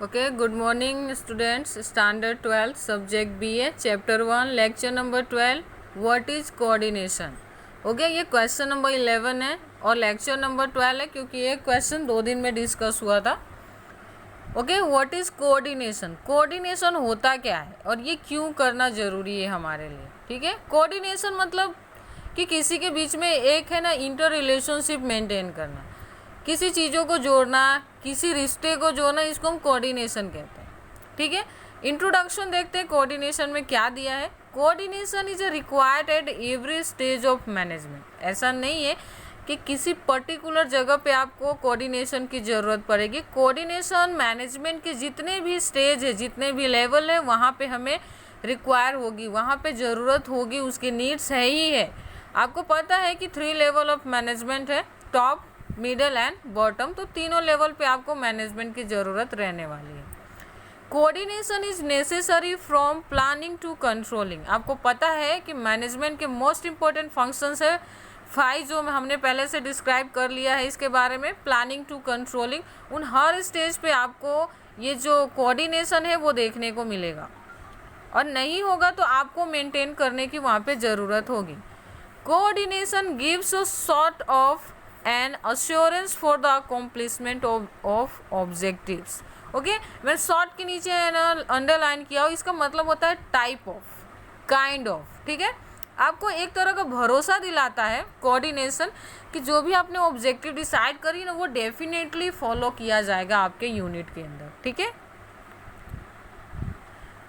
Okay, good morning students. Standard 12 subject BA chapter 1 lecture number 12 what is coordination. Okay, ये question number 11 है और lecture number 12 है क्योंकि ये क्वेश्चन 2 दिन में डिस्कस हुआ था. Okay, what is coordination. Coordination होता क्या है और ये क्यों करना जरूरी है हमारे लिए. ठीक है, कोऑर्डिनेशन मतलब कि किसी के बीच में एक है ना इंटर रिलेशनशिप मेंटेन करना, किसी चीज़ों को जोड़ना, किसी रिश्ते को जोड़ना, इसको हम कोऑर्डिनेशन कहते हैं. ठीक है, इंट्रोडक्शन देखते हैं कोऑर्डिनेशन में क्या दिया है. Coordination is required at every stage of management. ऐसा नहीं है कि किसी पर्टिकुलर जगह पे आपको कोऑर्डिनेशन की ज़रूरत पड़ेगी. कोऑर्डिनेशन मैनेजमेंट के जितने भी स्टेज है, जितने भी लेवल है, वहाँ पे हमें रिक्वायर होगी, वहाँ पे ज़रूरत होगी, उसकी नीड्स है ही है. आपको पता है कि 3 लेवल ऑफ मैनेजमेंट है, टॉप, मिडल एंड बॉटम. तो तीनों लेवल पे आपको मैनेजमेंट की ज़रूरत रहने वाली है. Coordination is necessary from planning to controlling. आपको पता है कि मैनेजमेंट के मोस्ट इंपॉर्टेंट फंक्शंस है 5 जो हमने पहले से डिस्क्राइब कर लिया है इसके बारे में. प्लानिंग टू कंट्रोलिंग, उन हर स्टेज पे आपको ये जो कोऑर्डिनेशन है वो देखने को मिलेगा और नहीं होगा तो आपको मेंटेन करने की वहाँ पे ज़रूरत होगी. Coordination gives a sort of an assurance for the accomplishment of objectives. Okay, मैंने शॉर्ट के नीचे अंडरलाइन किया हो, इसका मतलब होता है टाइप ऑफ, काइंड ऑफ. ठीक है, आपको एक तरह का भरोसा दिलाता है कोऑर्डिनेशन कि जो भी आपने ऑब्जेक्टिव डिसाइड करी ना वो डेफिनेटली फॉलो किया जाएगा आपके यूनिट के अंदर. ठीक है,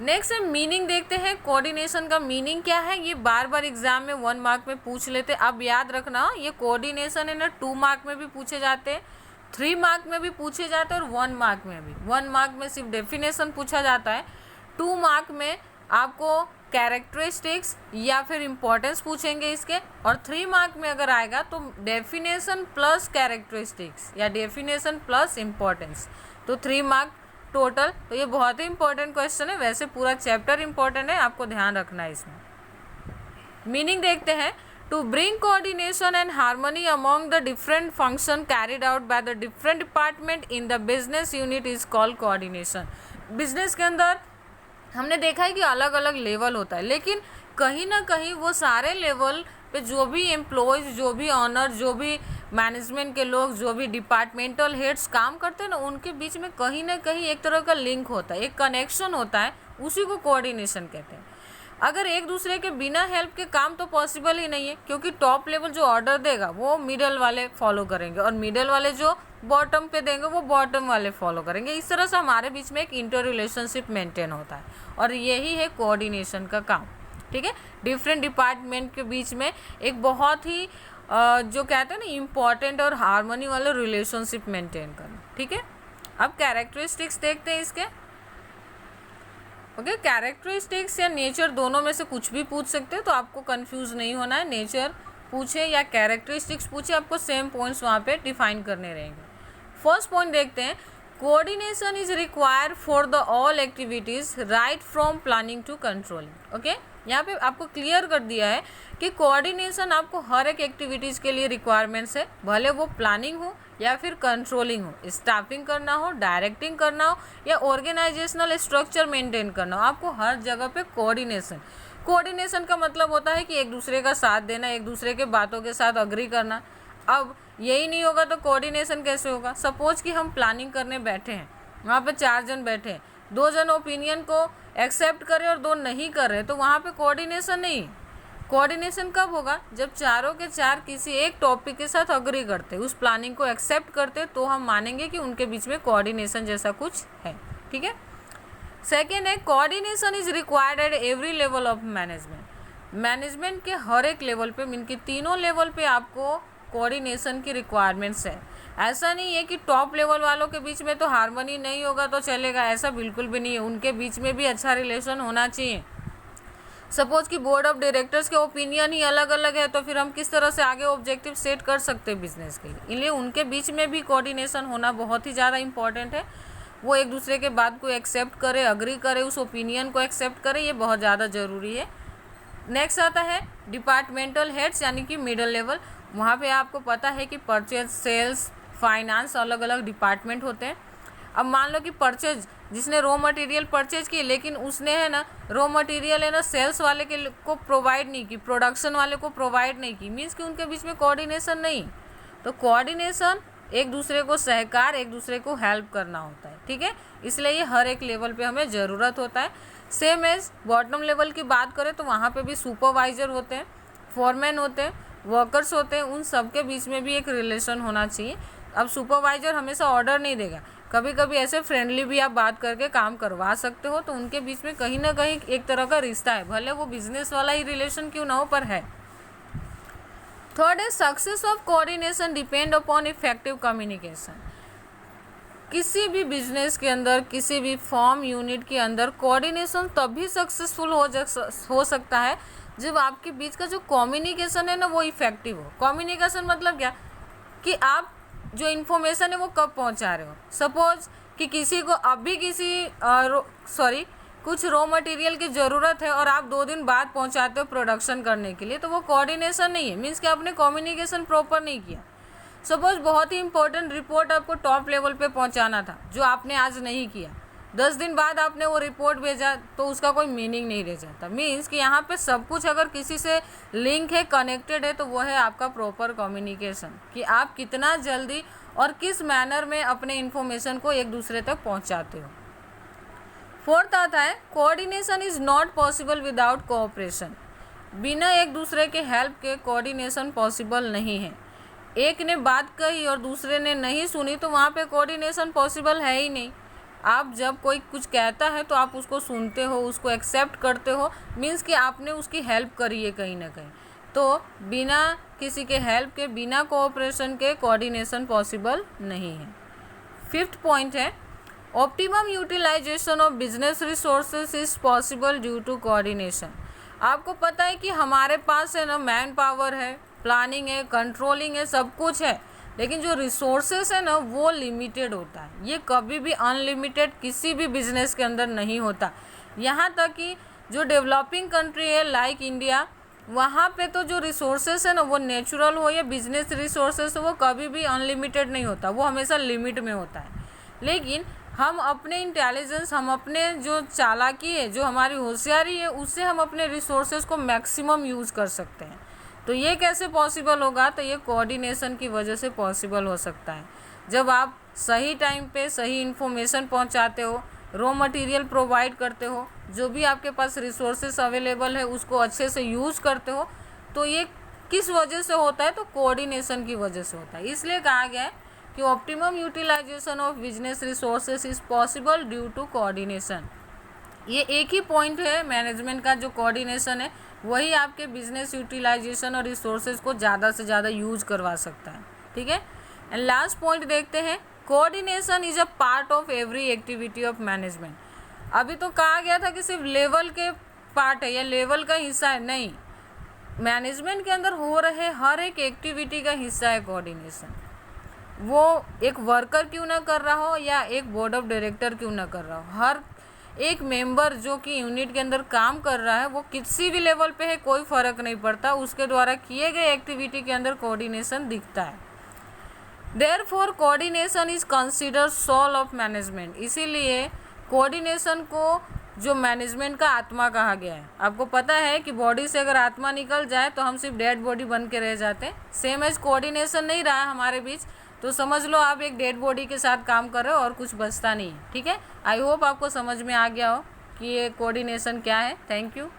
नेक्स्ट है मीनिंग. देखते हैं कोऑर्डिनेशन का मीनिंग क्या है. ये बार बार एग्जाम में 1 मार्क में पूछ लेते. अब याद रखना ये कोऑर्डिनेशन है ना 2 मार्क में भी पूछे जाते हैं, 3 मार्क में भी पूछे जाते हैं और 1 मार्क में भी. 1 मार्क में सिर्फ डेफिनेशन पूछा जाता है, 2 मार्क में आपको कैरेक्टरिस्टिक्स या फिर इम्पोर्टेंस पूछेंगे इसके, और 3 मार्क में अगर आएगा तो डेफिनेशन प्लस कैरेक्टरिस्टिक्स या डेफिनेशन प्लस इम्पोर्टेंस. तो 3 मार्क टोटल. तो ये बहुत ही इंपॉर्टेंट क्वेश्चन है. वैसे पूरा चैप्टर इंपॉर्टेंट है, आपको ध्यान रखना है इसमें. मीनिंग देखते हैं. To bring coordination and harmony among the different function carried out by the different department in the business unit is called coordination. Business के अंदर हमने देखा है कि अलग अलग लेवल होता है, लेकिन कहीं ना कहीं वो सारे लेवल पे जो भी एम्प्लॉयज़, जो भी ऑनर, जो भी मैनेजमेंट के लोग, जो भी डिपार्टमेंटल हेड्स काम करते हैं ना, उनके बीच में कहीं ना कहीं एक तरह का लिंक होता है, एक कनेक्शन होता है, उसी को कोऑर्डिनेशन कहते हैं. अगर एक दूसरे के बिना हेल्प के काम तो पॉसिबल ही नहीं है, क्योंकि टॉप लेवल जो ऑर्डर देगा वो मिडल वाले फॉलो करेंगे और मिडल वाले जो बॉटम पे देंगे वो बॉटम वाले फॉलो करेंगे. इस तरह से हमारे बीच में एक इंटर रिलेशनशिप मेंटेन होता है और यही है कोऑर्डिनेशन का काम. ठीक है, डिफरेंट डिपार्टमेंट के बीच में एक बहुत ही जो कहते हैं ना इम्पॉर्टेंट और हार्मनी वाला रिलेशनशिप मेंटेन करना. ठीक है, अब कैरेक्टरिस्टिक्स देखते हैं इसके. ओके, कैरेक्टरिस्टिक्स या नेचर दोनों में से कुछ भी पूछ सकते हैं, तो आपको कंफ्यूज नहीं होना है. नेचर पूछे या कैरेक्टरिस्टिक्स पूछे, आपको सेम पॉइंट्स वहाँ पे डिफाइन करने रहेंगे. फर्स्ट पॉइंट देखते हैं. Coordination is required for the all activities right from planning to controlling. Okay, यहाँ पे आपको क्लियर कर दिया है कि कोऑर्डिनेशन आपको हर एक एक्टिविटीज़ के लिए रिक्वायरमेंट्स है, भले वो प्लानिंग हो या फिर कंट्रोलिंग हो, स्टाफिंग करना हो, डायरेक्टिंग करना हो या ऑर्गेनाइजेशनल स्ट्रक्चर मेंटेन करना हो, आपको हर जगह पे कोऑर्डिनेशन. कोऑर्डिनेशन का मतलब होता है कि एक दूसरे का साथ देना, एक दूसरे के बातों के साथ अग्री करना. अब यही नहीं होगा तो कोऑर्डिनेशन कैसे होगा. सपोज कि हम प्लानिंग करने बैठे हैं, वहाँ पे 4 जन बैठे हैं, 2 जन ओपिनियन को एक्सेप्ट करें और 2 नहीं कर रहे, तो वहाँ पे कोऑर्डिनेशन नहीं. कोऑर्डिनेशन कब होगा, जब चारों के चार किसी एक टॉपिक के साथ अग्री करते, उस प्लानिंग को एक्सेप्ट करते, तो हम मानेंगे कि उनके बीच में कोऑर्डिनेशन जैसा कुछ है. ठीक है, सेकेंड है coordination is required at every level of management. Management के हर एक लेवल पे, इनके तीनों लेवल पे आपको कोऑर्डिनेशन की रिक्वायरमेंट्स है. ऐसा नहीं है कि टॉप लेवल वालों के बीच में तो हार्मनी नहीं होगा तो चलेगा, ऐसा बिल्कुल भी नहीं है. उनके बीच में भी अच्छा रिलेशन होना चाहिए. सपोज कि बोर्ड ऑफ डायरेक्टर्स के ओपिनियन ही अलग अलग है, तो फिर हम किस तरह से आगे ऑब्जेक्टिव सेट कर सकते हैं बिजनेस के लिए. इसलिए उनके बीच में भी कोऑर्डिनेशन होना बहुत ही ज़्यादा इंपॉर्टेंट है. वो एक दूसरे के बात को एक्सेप्ट करे, अग्री करे, उस ओपिनियन को एक्सेप्ट करे, ये बहुत ज़्यादा ज़रूरी है. नेक्स्ट आता है डिपार्टमेंटल हेड्स यानी कि मिडल लेवल. वहाँ पे आपको पता है कि परचेज, सेल्स, फाइनेंस अलग अलग डिपार्टमेंट होते हैं. अब मान लो कि परचेज जिसने रॉ मटेरियल परचेज की, लेकिन उसने है ना रॉ मटेरियल है ना सेल्स वाले के को प्रोवाइड नहीं की, प्रोडक्शन वाले को प्रोवाइड नहीं की, मीन्स कि उनके बीच में कोऑर्डिनेशन नहीं। तो कोऑर्डिनेशन एक दूसरे को सहकार, एक दूसरे को हेल्प करना होता है, ठीक है। इसलिए ये हर एक लेवल पे हमें ज़रूरत होता है। सेम एज बॉटम लेवल की बात करें तो वहाँ पे भी सुपरवाइजर होते हैं, फोरमैन होते हैं, वर्कर्स होते हैं, उन सब के बीच में भी एक रिलेशन होना चाहिए। अब सुपरवाइजर हमेशा ऑर्डर नहीं देगा, कभी कभी ऐसे फ्रेंडली भी आप बात करके काम करवा सकते हो, तो उनके बीच में कहीं ना कहीं एक तरह का रिश्ता है, भले वो बिजनेस वाला ही रिलेशन क्यों ना हो, पर है। थर्ड है success of coordination depend upon effective communication. किसी भी बिजनेस के अंदर, किसी भी फॉर्म यूनिट के अंदर कोऑर्डिनेशन तभी सक्सेसफुल हो सकता है जब आपके बीच का जो कम्युनिकेशन है ना वो इफेक्टिव हो। कम्युनिकेशन मतलब क्या, कि आप जो इन्फॉर्मेशन है वो कब पहुंचा रहे हो। सपोज कि किसी को अभी कुछ रॉ मटेरियल की ज़रूरत है और आप 2 दिन बाद पहुंचाते हो प्रोडक्शन करने के लिए, तो वो कोऑर्डिनेशन नहीं है, मीन्स कि आपने कम्युनिकेशन प्रॉपर नहीं किया। सपोज बहुत ही इंपॉर्टेंट रिपोर्ट आपको टॉप लेवल पे पहुंचाना था, जो आपने आज नहीं किया, 10 दिन बाद आपने वो रिपोर्ट भेजा, तो उसका कोई मीनिंग नहीं रह जाता। मीन्स कि यहाँ पे सब कुछ अगर किसी से लिंक है, कनेक्टेड है, तो वो है आपका प्रॉपर कम्युनिकेशन, कि आप कितना जल्दी और किस मैनर में अपने इन्फॉर्मेशन को एक दूसरे तक पहुँचाते हो। फोर्थ आता है coordination is not possible without cooperation. बिना एक दूसरे के हेल्प के कोऑर्डिनेशन पॉसिबल नहीं है। एक ने बात कही और दूसरे ने नहीं सुनी, तो वहाँ पे कोऑर्डिनेशन पॉसिबल है ही नहीं। आप जब कोई कुछ कहता है तो आप उसको सुनते हो, उसको एक्सेप्ट करते हो, मीन्स कि आपने उसकी हेल्प करी है कहीं ना कहीं। तो बिना किसी के हेल्प के, बिना कोऑपरेशन के कोऑर्डिनेशन पॉसिबल नहीं है। फिफ्थ पॉइंट है optimum utilization of business resources is possible due to coordination. आपको पता है कि हमारे पास है ना मैन पावर है, प्लानिंग है, कंट्रोलिंग है, सब कुछ है, लेकिन जो रिसोर्सेस है ना वो लिमिटेड होता है। ये कभी भी अनलिमिटेड किसी भी बिजनेस के अंदर नहीं होता। यहाँ तक कि जो डेवलपिंग कंट्री है लाइक इंडिया, वहाँ पे तो जो रिसोर्सेस है ना वो नेचुरल हो या बिजनेस रिसोर्सेस हो, वो कभी भी अनलिमिटेड नहीं होता, वो हमेशा लिमिट में होता है। लेकिन हम अपने इंटेलिजेंस, हम अपने जो चालाकी है, जो हमारी होशियारी है, उससे हम अपने रिसोर्सेज को मैक्सिमम यूज़ कर सकते हैं। तो ये कैसे पॉसिबल होगा, तो ये कोऑर्डिनेशन की वजह से पॉसिबल हो सकता है। जब आप सही टाइम पे सही इन्फॉर्मेशन पहुंचाते हो, रॉ मटेरियल प्रोवाइड करते हो, जो भी आपके पास रिसोर्सेज अवेलेबल है उसको अच्छे से यूज़ करते हो, तो ये किस वजह से होता है, तो कोऑर्डिनेशन की वजह से होता है। इसलिए कहा गया है कि optimum utilization of business resources is possible due to coordination. ये एक ही पॉइंट है मैनेजमेंट का, जो कोऑर्डिनेशन है वही आपके बिजनेस यूटिलाइजेशन और रिसोर्सेज को ज़्यादा से ज़्यादा यूज करवा सकता है, ठीक है। एंड लास्ट पॉइंट देखते हैं, coordination is a part of every activity of management. अभी तो कहा गया था कि सिर्फ लेवल के पार्ट है या लेवल का हिस्सा है, नहीं, मैनेजमेंट के अंदर हो रहे हर एक एक्टिविटी का हिस्सा है कोऑर्डिनेशन। वो एक वर्कर क्यों ना कर रहा हो या एक बोर्ड ऑफ डायरेक्टर क्यों ना कर रहा हो, हर एक मेंबर जो कि यूनिट के अंदर काम कर रहा है, वो किसी भी लेवल पे है, कोई फ़र्क नहीं पड़ता, उसके द्वारा किए गए एक्टिविटी के अंदर कोऑर्डिनेशन दिखता है। Therefore coordination is considered soul of management. इसीलिए कोऑर्डिनेशन को जो मैनेजमेंट का आत्मा कहा गया है। आपको पता है कि बॉडी से अगर आत्मा निकल जाए तो हम सिर्फ डेड बॉडी बन के रह जाते हैं। सेम एज कोऑर्डिनेशन नहीं रहा हमारे बीच, तो समझ लो आप एक डेड बॉडी के साथ काम कर रहे हो और कुछ बचता नहीं है, ठीक है। आई होप आपको समझ में आ गया हो कि ये कोऑर्डिनेशन क्या है। Thank you.